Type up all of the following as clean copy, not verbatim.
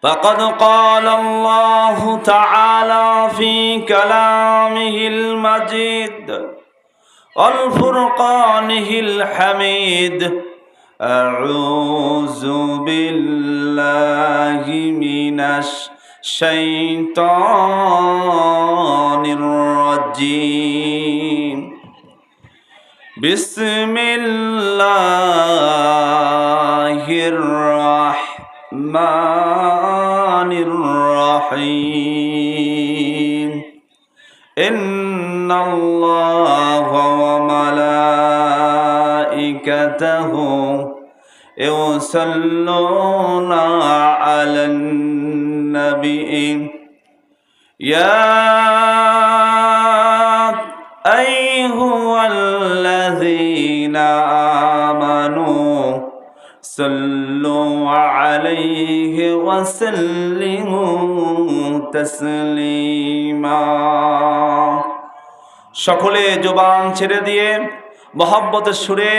فقد قال الله تعالى في كلامه المجيد والفرقانه الحميد: أعوذ بالله من الشيطان الرجيم. بسم الله الرحمن الرحيم. إن الله وملائكته يصلون على النبي يا أيها الذين آمنوا صلوا عليه وسلموا تسليما. সকলে জবান ছেড়ে দিয়ে মহব্বতের সুরে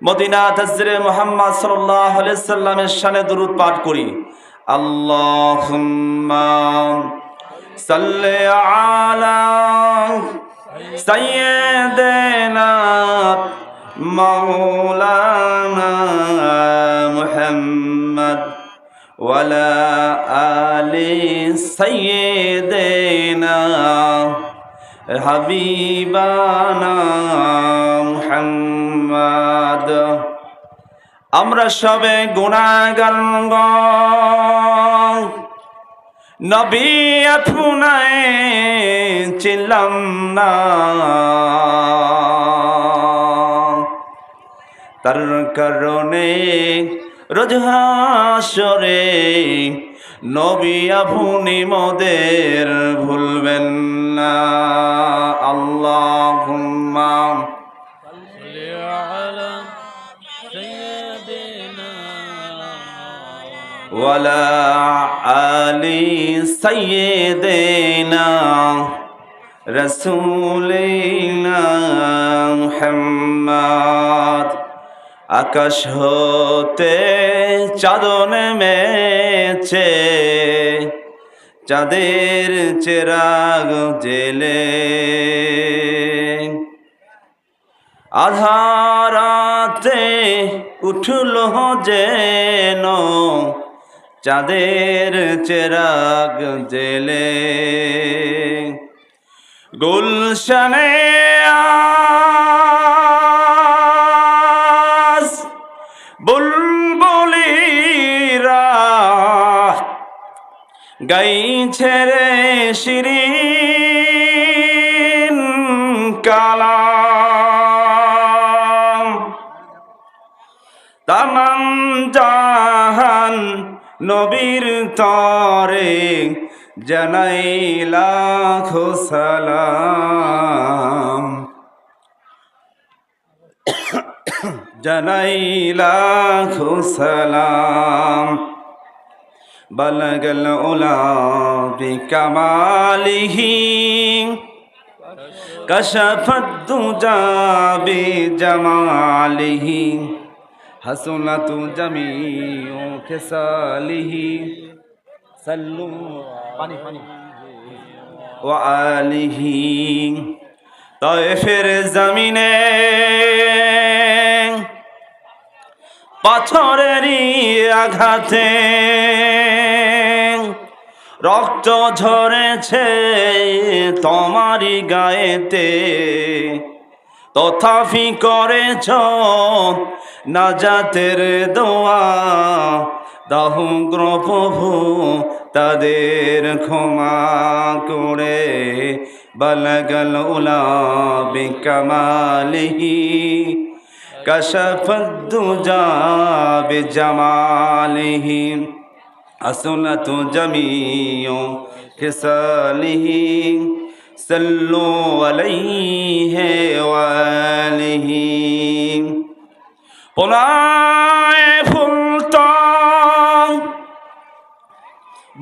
মদিনা তাজরে মুহাম্মদ সাল্লাল্লাহু আলাইহি সাল্লামের শানে দুরূদ পাঠ করি। আল্লাহুম্মা সাল্লি আলা সাইয়্যিদিনা মাওলানা মুহাম্মদ ওয়ালা আলি সাইয়্যিদিনা হাবিবানা মুহাম্মদ। আমরা সবে গুনাহগার, নবী আপনায় ছিলাম না, তার কারণে রোজ হাসরে নবী আপনি মোদের ভুলবেন না। আল্লাহুম্মা সাল্লি আলা সাইয়্যিদিনা ওয়ালা আলি সাইয়্যিদিনা রাসূলিনা মুহাম্মদ। আকাশ হতে চাঁদ নেমেছে, চাঁদের চেরাগ জেলে, আধারাতে উঠল যেন চাঁদের চেরাগ জেলে। গুলশানে বুলবুলিরা গাইছে রে শিরিন কালাম। তামাম জাহান নবীর তরে জানাই লাখো সালাম, জানাই লাখো সালাম। বালাগাল উলা বিকামালিহি কাশাফাদ দুজা বিজামালিহি হাসনাতু জামিউ খিসালিহি সাল্লু পানি পানি ওয়া আলিহি। তায়েফের জমিনে পাথরেরই আঘাতে রক্ত ঝরেছে তোমারই গায়েতে, তথাপি করেছ নাজাতের দোয়া। দাহুগ্র প্রভু তাদের ক্ষমা করে। বালাগাল উলা বিকামালিহি কাশাফাদ দুজা বিজামালিহি হাসনাতু জামিউ খিসালিহি সাল্লু আলাইহি ওয়া আলিহি। পোনায় ফুলতো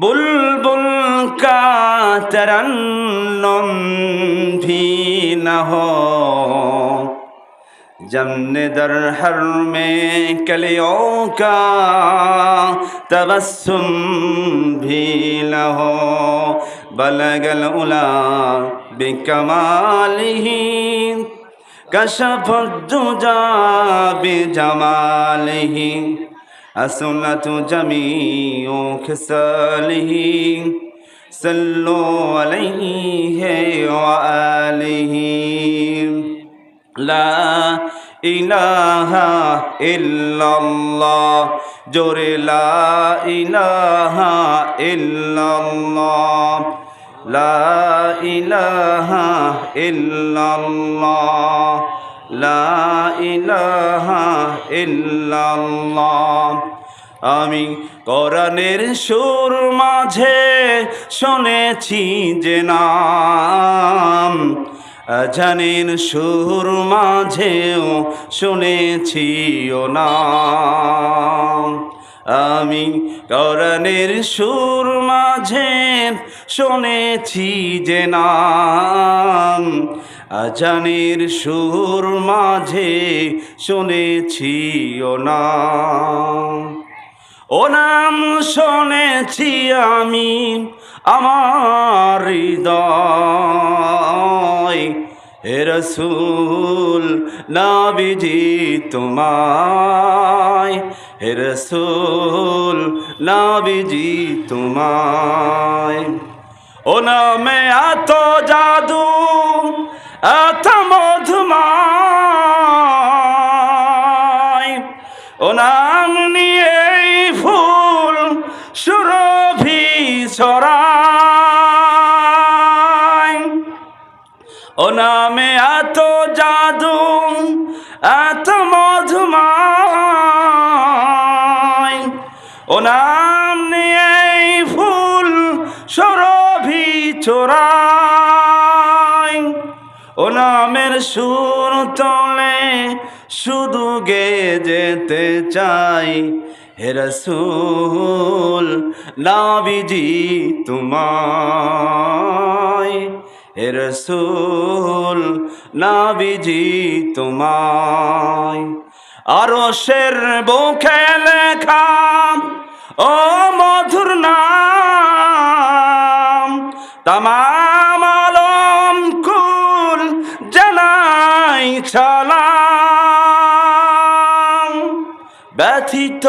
বুলবুল কা তরন্নুম ভি না হো, जमने दर हर में कलियों का तबस्सुम भी न हो बलगल उला बिकमालिही कशफ दुजा बिजमालिही असुनतु जमीउ खिसालिही सल्लु अलैहि व आलिही ला इलाहा इल्लल्लाह जोरे ला इलाहा इल्लल्लाह ला इलाहा इल्लल्लाह ला इलाहा इल्लल्लाह আমি কোরআনের সুর মাঝে শুনেছি যে নাম আজানের সুর মাঝেও শুনেছি ও নাম আমি কোরআনের সুর মাঝে শুনেছি যে নাম আজানের সুর মাঝে শুনেছি ও নাম ও নাম শুনেছি আমি আমার হৃদয় হে রসূল নবীজি তোমায় হে রসূল নবীজি তোমায় ও নামে এত জাদু এত মধুময় ও নাম নিয়ে ফুল সুরভি ছড়ায় ও নামে এত জাদু এত মধুময় ও নাম নিয়ে ফুল সুরভি ছড়ায় ও নামের সুর তোলে শুধু গে যেতে চাই হে রসূল নবীজি তোমায় হে রসূল নবীজি তোমায় আরশের বুকে লেখা ও মধুর নাম তামাম আলম কুল জানাই সালাম ব্যথিত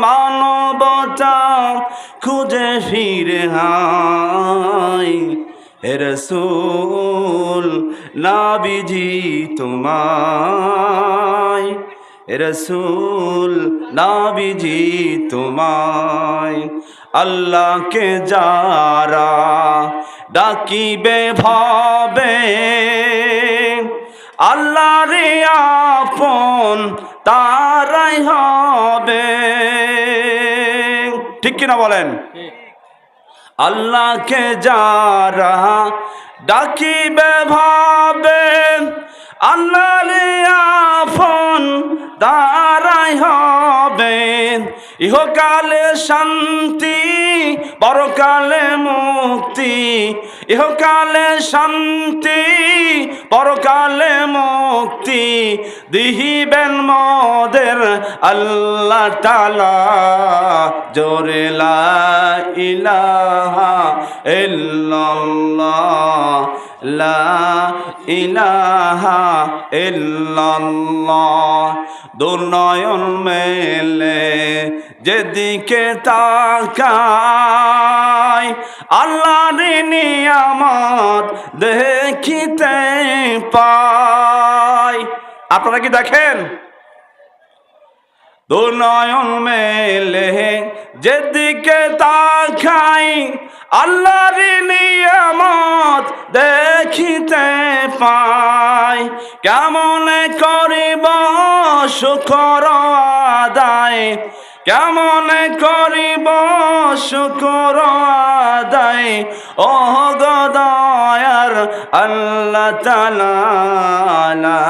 মানবতা খুঁজে ফিরে হায় হে রসূল নবীজি তোমায় হে রসূল নবীজি তোমায় আল্লাহকে যারা ডাকিবে ভাবে আল্লাহর আপন তারাই হবে ঠিক কিনা বলেন আল্লাহকে যারা ডাকিবে ভাবে আল্লাহর আপন তারাই হবে ইহকালে শান্তি পরকালে মুক্তি ইহকালে শান্তি পরকালে মুক্তি দিহিবেন মোদের আল্লাহ তাআলা জোরে লা ইলাহা ইল্লাল্লাহ লা ইলাহা ইল্লাল্লাহ দুনয়ন মেলে যেদিকে তাকাই আল্লাহর নিয়ামত দেখিতে পাই আপনারা কি দেখেন দুনয়ন মেলে যেদিকে তাকাই আল্লাহর নিয়ামত দেখিতে পাই কেমন করিব শুকর আদায় কেমন করিব শুকর আদায় ও গদয়ার আল্লাহ তাআলা লা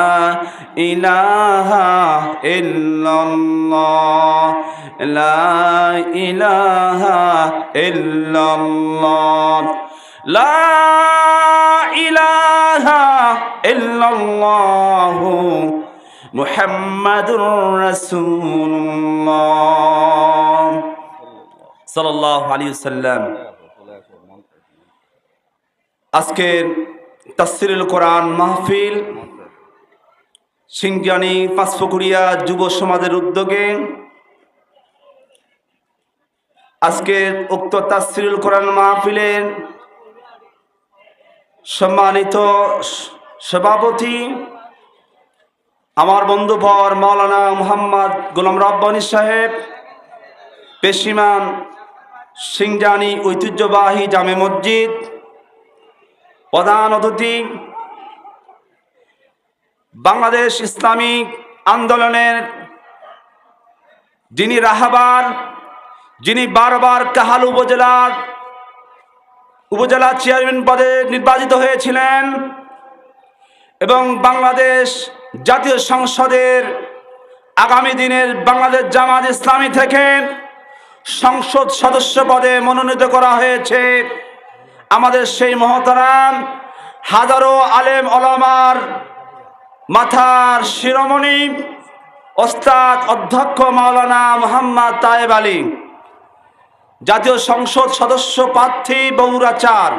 ইলাহা ইল্লাল্লাহ লা ইলাহা ইল্লাল্লাহ লা ইলাহা ইল্লাল্লাহ মুহাম্মাদুর রাসূলুল্লাহ সাল্লাল্লাহু আলাইহি ওয়াসাল্লাম। আজকের তাফসীরুল কোরআন মাহফিল সিংজানি পাঁচপুকুরিয়া যুব সমাজের উদ্যোগে আজকের উক্ত তাফসীরুল কোরআন মাহফিলের সম্মানিত সভাপতি আমার বন্ধুবর মাওলানা মুহাম্মদ গোলাম রব্বানী সাহেব, পেশিমান সিংজানি ঐতিহ্যবাহী জামে মসজিদ, প্রধান অতিথি বাংলাদেশ ইসলামিক আন্দোলনের যিনি রাহাবার, যিনি বারবার কাহাল উপজেলা চেয়ারম্যান পদে নির্বাচিত হয়েছিলেন এবং বাংলাদেশ জাতীয় সংসদের আগামী দিনের বাংলাদেশ জামাত ইসলামী থেকে সংসদ সদস্য পদে মনোনীত করা হয়েছে আমাদের সেই মহতারাম হাজারো আলেম ওলামার মাথার শিরোমণি ওস্তাদ অধ্যক্ষ মাওলানা মুহাম্মদ তায়েব আলী, জাতীয় সংসদ সদস্য প্রার্থী বগুড়া ৪।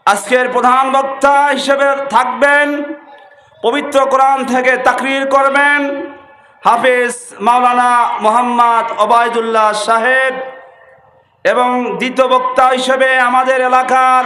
আজকের প্রধান বক্তা হিসেবে থাকবেন, পবিত্র কোরআন থেকে তাকরীর করবেন হাফেজ মাওলানা মুহাম্মদ ওবায়দুল্লাহ সাহেব এবং দ্বিতীয় বক্তা হিসেবে আমাদের এলাকার